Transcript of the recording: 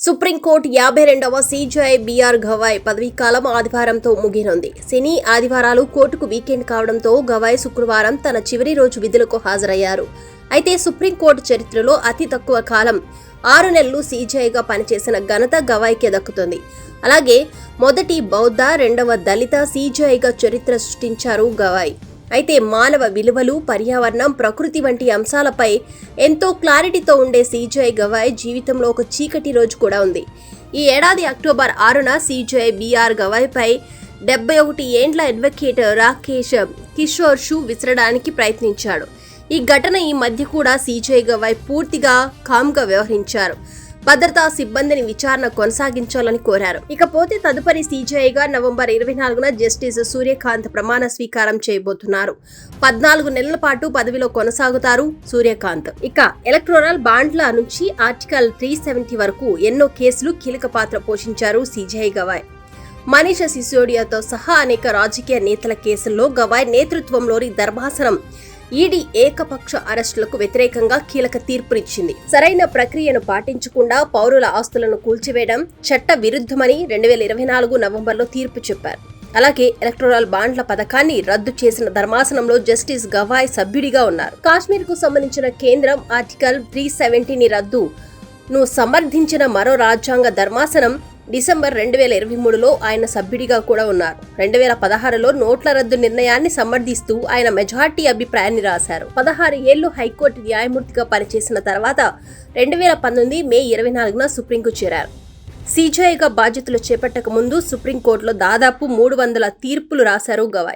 Supreme court 52వ CJI BR Gavai పదవీకాలం ఆదివారంతో ముగినుంది. శని, ఆదివారాలు కోర్టుకు వీకెండ్ కావడంతో గవాయ్ శుక్రవారం తన చివరి రోజు విధులకు హాజరయ్యారు. అయితే సుప్రీంకోర్టు చరిత్రలో అతి తక్కువ కాలం 6 నెలలు సీజేఐగా పనిచేసిన ఘనత గవాయ్కే దక్కుతుంది. అలాగే మొదటి బౌద్ధ, రెండవ దళిత సీజేఐగా చరిత్ర సృష్టించారు గవాయ్. అయితే మానవ విలువలు, పర్యావరణం, ప్రకృతి వంటి అంశాలపై ఎంతో క్లారిటీతో ఉండే సీజేఐ గవాయ్ జీవితంలో ఒక చీకటి రోజు కూడా ఉంది. ఈ ఏడాది అక్టోబర్ 6న సీజేఐ బీఆర్ గవాయ్ పై 71 ఏండ్ల అడ్వకేట్ రాకేష్ కిషోర్ షూ విసరడానికి ప్రయత్నించాడు. ఈ ఘటన ఈ మధ్య కూడా సీజేఐ గవాయ్ పూర్తిగా కామ్గా వ్యవహరించారు. భద్రతా సిబ్బందిని విచారణ కొనసాగించాలని కోరారు. ఇకపోతే తదుపరి సీజేఐగా నవంబర్ 24న జస్టిస్ సూర్యకాంత్ ప్రమాణ స్వీకారం చేయబోతున్నారు. 14 నెలల పాటు పదవిలో కొనసాగుతారు సూర్యకాంత్. ఇక ఎలక్టోరల్ బాండ్ల నుంచి ఆర్టికల్ 370 వరకు ఎన్నో కేసులు కీలక పాత్ర పోషించారు సీజేఐ గవాయ్. మనీష్ సిసోడియాతో సహా అనేక రాజకీయ నేతల కేసుల్లో గవాయ్ నేతృత్వంలోని ధర్మాసనం ఈడీ ఏకపక్ష అరెస్టులకు వ్యతిరేకంగా కీలక తీర్పునిచ్చింది. సరైన ప్రక్రియను పాటించకుండా పౌరుల ఆస్తులను కూల్చివేయడం చట్ట విరుద్ధమని 2024 నవంబర్లో తీర్పు చెప్పారు. అలాగే ఎలక్టోరల్ బాండ్ల పథకాన్ని రద్దు చేసిన ధర్మాసనంలో జస్టిస్ గవాయ్ సభ్యుడిగా ఉన్నారు. కాశ్మీర్ కు సంబంధించిన కేంద్రం ఆర్టికల్ 370 రద్దును సమర్థించిన మరో రాజ్యాంగ ధర్మాసనం డిసెంబర్ 2023లో ఆయన సభ్యుడిగా కూడా ఉన్నారు. 2016లో నోట్ల రద్దు నిర్ణయాన్ని సమర్థిస్తూ ఆయన మెజార్టీ అభిప్రాయాన్ని రాశారు. 16 ఏళ్లు హైకోర్టు న్యాయమూర్తిగా పనిచేసిన తర్వాత 2019 మే 24న సుప్రీంకు చేరారు. సీజేఐగా బాధ్యతలు చేపట్టక ముందు సుప్రీంకోర్టులో దాదాపు 300 తీర్పులు రాశారు గవాయ్.